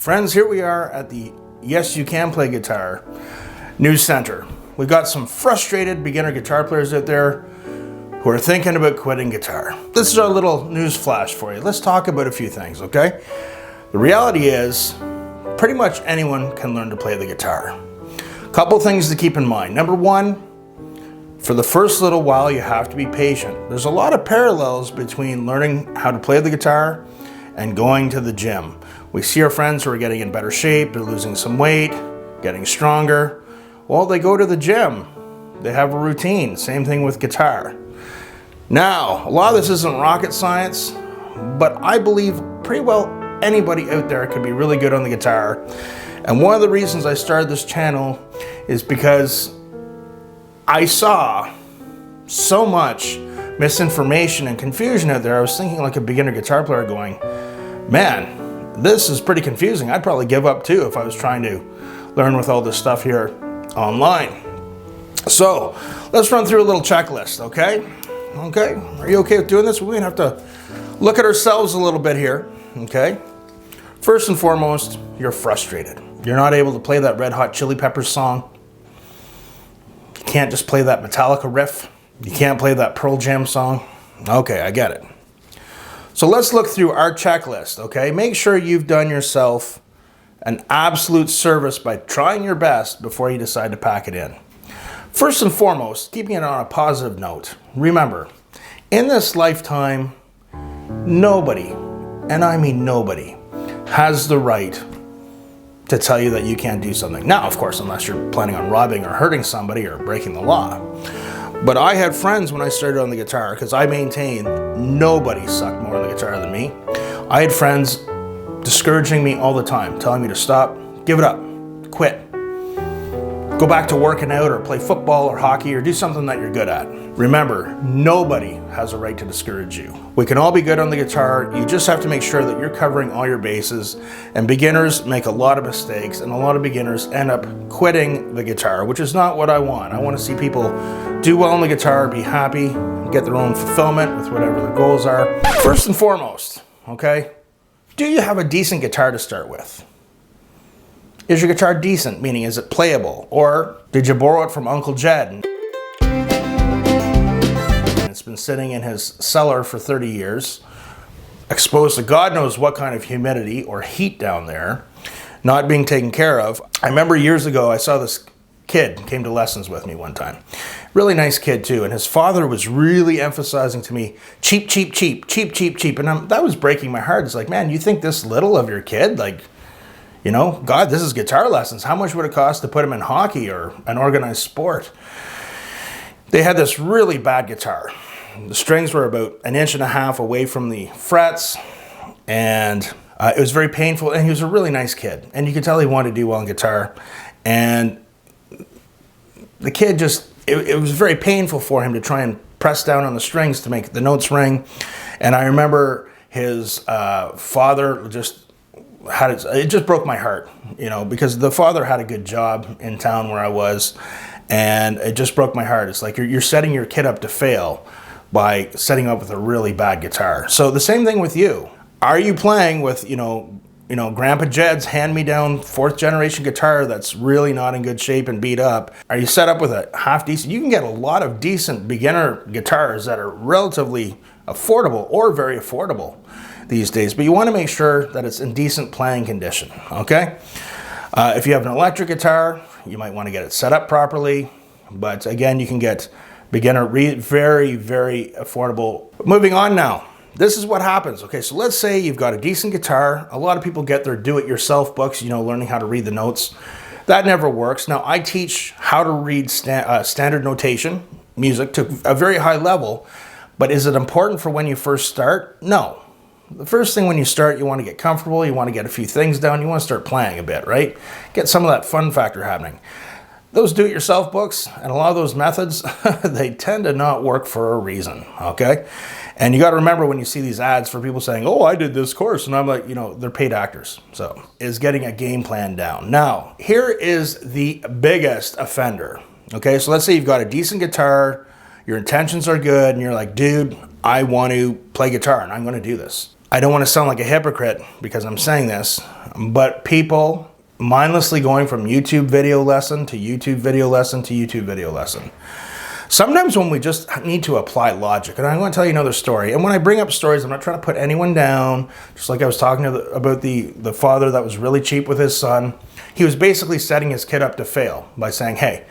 Friends, here we are at the Yes You Can Play Guitar News Center. We've got some frustrated beginner guitar players out there who are thinking about quitting guitar. This is our little news flash for you. Let's talk about a few things, okay? The reality is, pretty much anyone can learn to play the guitar. A couple things to keep in mind. Number one, for the first little while, you have to be patient. There's a lot of parallels between learning how to play the guitar and going to the gym. We see our friends who are getting in better shape, they're losing some weight, getting stronger. Well, they go to the gym. They have a routine. Same thing with guitar. Now, a lot of this isn't rocket science, but I believe pretty well anybody out there could be really good on the guitar. And one of the reasons I started this channel is because I saw so much misinformation and confusion out there. I was thinking like a beginner guitar player going, man, this is pretty confusing. I'd probably give up too if I was trying to learn with all this stuff here online. So let's run through a little checklist, okay? Okay, are you okay with doing this? We're gonna have to look at ourselves a little bit here, okay? First and foremost, you're frustrated. You're not able to play that Red Hot Chili Peppers song. You can't just play that Metallica riff. You can't play that Pearl Jam song. Okay, I get it. So let's look through our checklist, okay? Make sure you've done yourself an absolute service by trying your best before you decide to pack it in. First and foremost, keeping it on a positive note, remember, in this lifetime, nobody, and I mean nobody, has the right to tell you that you can't do something. Now, of course, unless you're planning on robbing or hurting somebody or breaking the law. But I had friends when I started on the guitar, because I maintain nobody sucked more on the guitar than me. I had friends discouraging me all the time, telling me to stop, give it up, quit. Go back to working out or play football or hockey or do something that you're good at. Remember, nobody has a right to discourage you. We can all be good on the guitar. You just have to make sure that you're covering all your bases. And beginners make a lot of mistakes, and a lot of beginners end up quitting the guitar, which is not what I want. I want to see people do well on the guitar, be happy, get their own fulfillment with whatever their goals are. First and foremost, okay, do you have a decent guitar to start with? Is your guitar decent? Meaning, is it playable? Or did you borrow it from Uncle Jed? It's been sitting in his cellar for 30 years, exposed to God knows what kind of humidity or heat down there, not being taken care of. I remember years ago, I saw this kid came to lessons with me one time. Really nice kid too, and his father was really emphasizing to me, cheap, cheap, cheap, cheap, cheap, cheap. And that was breaking my heart. It's like, man, you think this little of your kid? Like, you know, God, this is guitar lessons. How much would it cost to put him in hockey or an organized sport? They had this really bad guitar. The strings were about 1.5 inches away from the frets, and it was very painful, and he was a really nice kid. And you could tell he wanted to do well on guitar. And the kid just, it was very painful for him to try and press down on the strings to make the notes ring. And I remember his father just it just broke my heart, you know, because the father had a good job in town where I was, and it just broke my heart. It's like you're setting your kid up to fail by setting up with a really bad guitar. So the same thing with you. Are you playing with, you know, Grandpa Jed's hand-me-down 4th generation guitar that's really not in good shape and beat up? Are you set up with a half decent? You can get a lot of decent beginner guitars that are relatively affordable or very affordable these days, but you want to make sure that it's in decent playing condition, okay? If you have an electric guitar, you might want to get it set up properly, but again, you can get beginner very, very affordable. Moving on now. This is what happens. Okay, so let's say you've got a decent guitar. A lot of people get their do-it-yourself books, you know, learning how to read the notes. That never works. Now, I teach how to read standard notation music to a very high level, but is it important for when you first start? No. The first thing when you start, you want to get comfortable, you want to get a few things down, you want to start playing a bit, right? Get some of that fun factor happening. Those do-it-yourself books and a lot of those methods, they tend to not work for a reason, okay? And you got to remember when you see these ads for people saying, oh, I did this course, and I'm like, you know, they're paid actors. So, is getting a game plan down. Now, here is the biggest offender, okay? So let's say you've got a decent guitar, your intentions are good, and you're like, dude, I want to play guitar, and I'm going to do this. I don't want to sound like a hypocrite because I'm saying this, but people mindlessly going from YouTube video lesson to YouTube video lesson to YouTube video lesson. Sometimes when we just need to apply logic, and I'm going to tell you another story. And when I bring up stories, I'm not trying to put anyone down. Just like I was talking about the father that was really cheap with his son. He was basically setting his kid up to fail by saying, hey,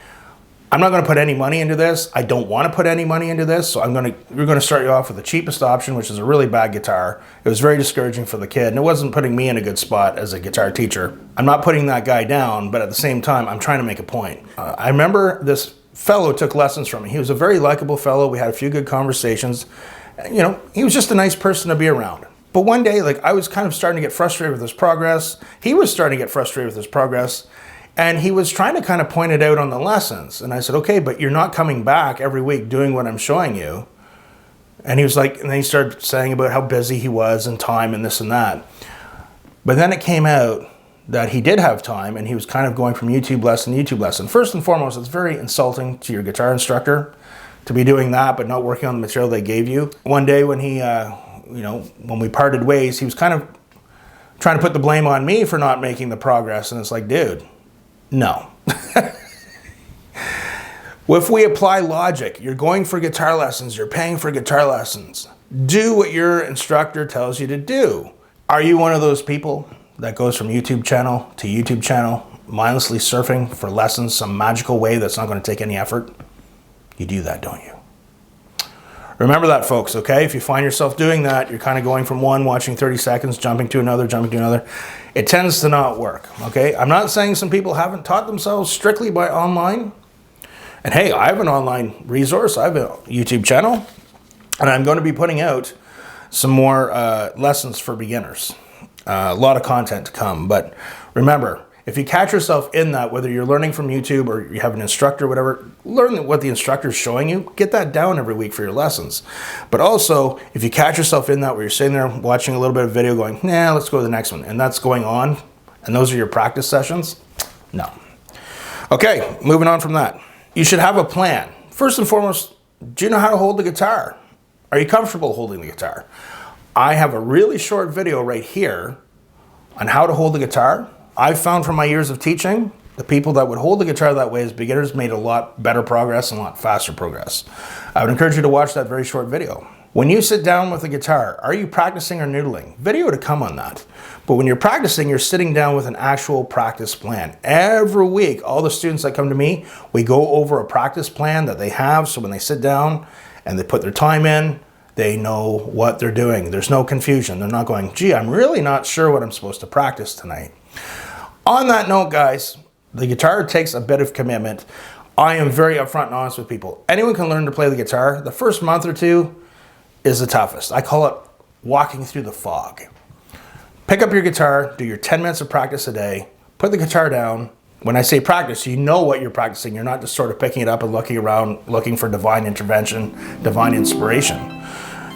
I'm not going to put any money into this. I don't want to put any money into this. So we're going to start you off with the cheapest option, which is a really bad guitar. It was very discouraging for the kid, and it wasn't putting me in a good spot as a guitar teacher. I'm not putting that guy down, but at the same time, I'm trying to make a point. I remember this fellow took lessons from me. He was a very likable fellow. We had a few good conversations. You know, he was just a nice person to be around. But one day, like, I was kind of starting to get frustrated with his progress. He was starting to get frustrated with his progress. And he was trying to kind of point it out on the lessons. And I said, okay, but you're not coming back every week doing what I'm showing you. And he was like, and then he started saying about how busy he was and time and this and that. But then it came out that he did have time, and he was kind of going from YouTube lesson to YouTube lesson. First and foremost, it's very insulting to your guitar instructor to be doing that, but not working on the material they gave you. One day when he, when we parted ways, he was kind of trying to put the blame on me for not making the progress. And it's like, dude, no. If we apply logic, you're going for guitar lessons, you're paying for guitar lessons. Do what your instructor tells you to do. Are you one of those people that goes from YouTube channel to YouTube channel, mindlessly surfing for lessons some magical way that's not going to take any effort? You do that, don't you? Remember that, folks, okay? If you find yourself doing that, you're kind of going from one, watching 30 seconds, jumping to another, it tends to not work, okay? I'm not saying some people haven't taught themselves strictly by online. And hey, I have an online resource. I have a YouTube channel, and I'm going to be putting out some more lessons for beginners. A lot of content to come, but remember, if you catch yourself in that, whether you're learning from YouTube or you have an instructor, whatever, learn what the instructor's showing you, get that down every week for your lessons. But also, if you catch yourself in that where you're sitting there watching a little bit of video going, nah, let's go to the next one, and that's going on, and those are your practice sessions, no. Okay, moving on from that. You should have a plan. First and foremost, do you know how to hold the guitar? Are you comfortable holding the guitar? I have a really short video right here on how to hold the guitar. I've found from my years of teaching, the people that would hold the guitar that way as beginners made a lot better progress and a lot faster progress. I would encourage you to watch that very short video. When you sit down with the guitar, are you practicing or noodling? Video to come on that. But when you're practicing, you're sitting down with an actual practice plan. Every week, all the students that come to me, we go over a practice plan that they have, so when they sit down and they put their time in, they know what they're doing. There's no confusion. They're not going, gee, I'm really not sure what I'm supposed to practice tonight. On that note, guys, the guitar takes a bit of commitment. I am very upfront and honest with people. Anyone can learn to play the guitar. The first month or two is the toughest. I call it walking through the fog. Pick up your guitar, do your 10 minutes of practice a day, put the guitar down. When I say practice, you know what you're practicing. You're not just sort of picking it up and looking around, looking for divine intervention, divine inspiration.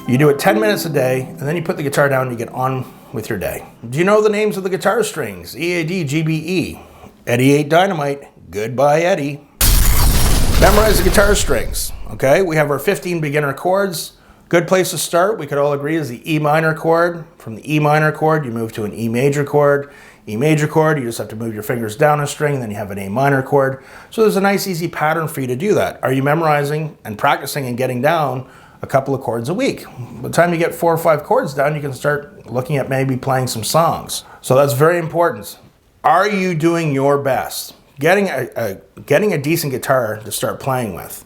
You do it 10 minutes a day, and then you put the guitar down and you get on with your day. Do you know the names of the guitar strings? E, A, D, G, B, E. Eddie ate dynamite. Goodbye, Eddie. Memorize the guitar strings, okay? We have our 15 beginner chords. Good place to start, we could all agree, is the E minor chord. From the E minor chord, you move to an E major chord. E major chord, you just have to move your fingers down a string, then you have an A minor chord. So there's a nice, easy pattern for you to do that. Are you memorizing and practicing and getting down a couple of chords a week? By the time you get 4 or 5 chords down, you can start looking at maybe playing some songs. So that's very important. Are you doing your best? Getting a decent guitar to start playing with.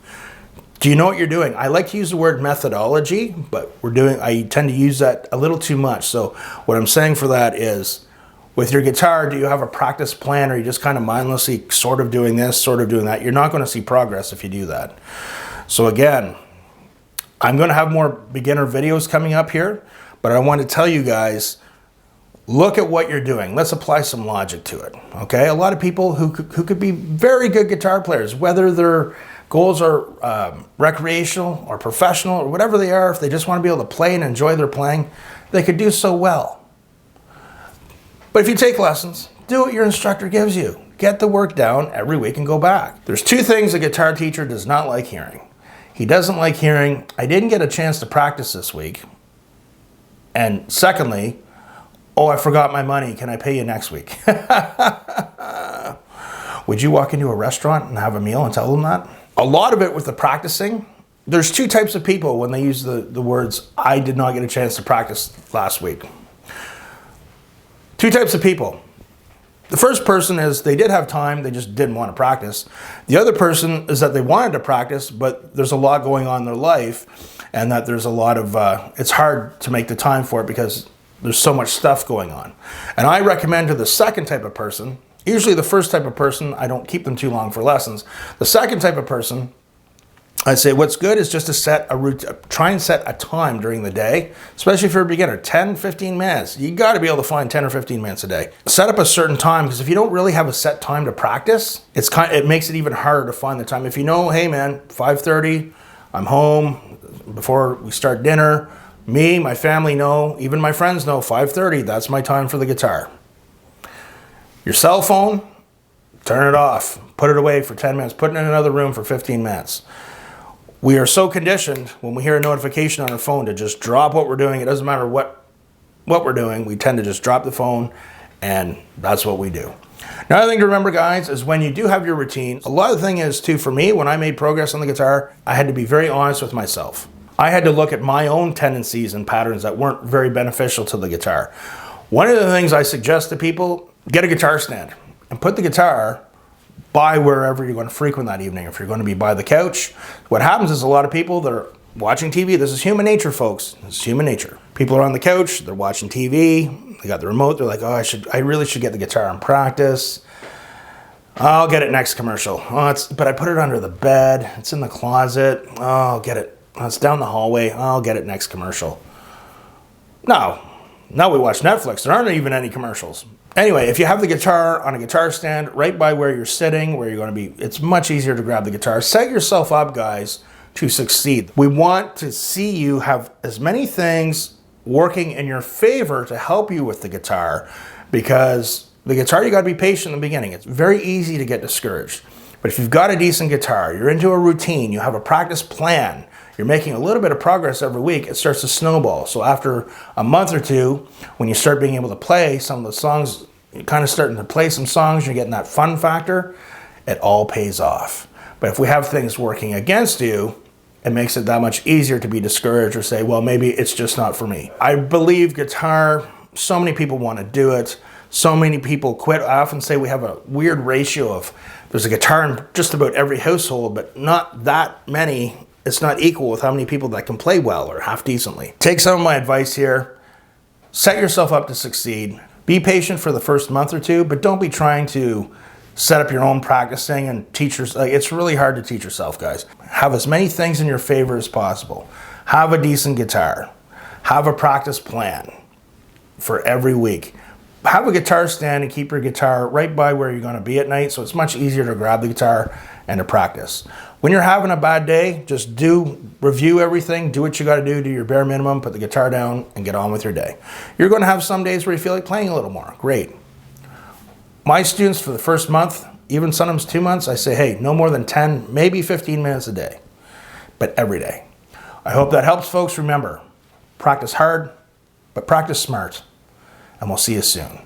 Do you know what you're doing? I like to use the word methodology, but I tend to use that a little too much. So what I'm saying for that is, with your guitar, do you have a practice plan, or are you just kind of mindlessly sort of doing this, sort of doing that? You're not going to see progress if you do that. So again, I'm going to have more beginner videos coming up here, but I want to tell you guys, look at what you're doing. Let's apply some logic to it, okay? A lot of people who could be very good guitar players, whether their goals are recreational or professional or whatever they are, if they just want to be able to play and enjoy their playing, they could do so well. But if you take lessons, do what your instructor gives you. Get the work down every week and go back. There's 2 things a guitar teacher does not like hearing. He doesn't like hearing, I didn't get a chance to practice this week. And secondly, oh, I forgot my money. Can I pay you next week? Would you walk into a restaurant and have a meal and tell them that? A lot of it with the practicing, there's two types of people when they use the words, I did not get a chance to practice last week. Two types of people. The first person is they did have time, they just didn't want to practice. The other person is that they wanted to practice, but there's a lot going on in their life, and that there's a lot of, it's hard to make the time for it because there's so much stuff going on. And I recommend to the second type of person, usually the first type of person, I don't keep them too long for lessons. The second type of person, I'd say what's good is just to set a routine, try and set a time during the day, especially if you're a beginner, 10, 15 minutes. You got to be able to find 10 or 15 minutes a day. Set up a certain time, because if you don't really have a set time to practice, it makes it even harder to find the time. If you know, hey man, 5:30, I'm home before we start dinner. Me, my family know, even my friends know, 5:30, that's my time for the guitar. Your cell phone, turn it off. Put it away for 10 minutes. Put it in another room for 15 minutes. We are so conditioned when we hear a notification on our phone to just drop what we're doing. It doesn't matter what we're doing. We tend to just drop the phone, and that's what we do. Another thing to remember, guys, is when you do have your routine, a lot of the thing is, too, for me, when I made progress on the guitar, I had to be very honest with myself. I had to look at my own tendencies and patterns that weren't very beneficial to the guitar. One of the things I suggest to people, get a guitar stand and put the guitar by wherever you're going to frequent that evening. If you're going to be by the couch, what happens is a lot of people that are watching TV, this is human nature, folks. This is human nature. People are on the couch, they're watching TV, they got the remote, they're like, oh, I really should get the guitar and practice. I'll get it next commercial. Oh, but I put it under the bed, it's in the closet. Oh, I'll get it. Oh, it's down the hallway. I'll get it next commercial. No. Now we watch Netflix. There aren't even any commercials. Anyway, if you have the guitar on a guitar stand right by where you're sitting, where you're going to be, it's much easier to grab the guitar. Set yourself up, guys, to succeed. We want to see you have as many things working in your favor to help you with the guitar, because the guitar, you got to be patient in the beginning. It's very easy to get discouraged. But if you've got a decent guitar, you're into a routine, you have a practice plan, you're making a little bit of progress every week, it starts to snowball. So after a month or two, when you start being able to play some of the songs, you're kind of starting to play some songs, you're getting that fun factor, it all pays off. But if we have things working against you, it makes it that much easier to be discouraged or say, well, maybe it's just not for me. I believe guitar, so many people want to do it. So many people quit. I often say we have a weird ratio of, there's a guitar in just about every household, but not that many. It's not equal with how many people that can play well or half decently. Take some of my advice here. Set yourself up to succeed. Be patient for the first month or two, but don't be trying to set up your own practicing and teach yourself. It's really hard to teach yourself, guys. Have as many things in your favor as possible. Have a decent guitar. Have a practice plan for every week. Have a guitar stand and keep your guitar right by where you're going to be at night, so it's much easier to grab the guitar and to practice. When you're having a bad day, just review everything, do what you got to do your bare minimum, put the guitar down, and get on with your day. You're going to have some days where you feel like playing a little more. Great. My students, for the first month, even sometimes 2 months, I say, hey, no more than 10, maybe 15 minutes a day, but every day. I hope that helps, folks. Remember, practice hard, but practice smart, and we'll see you soon.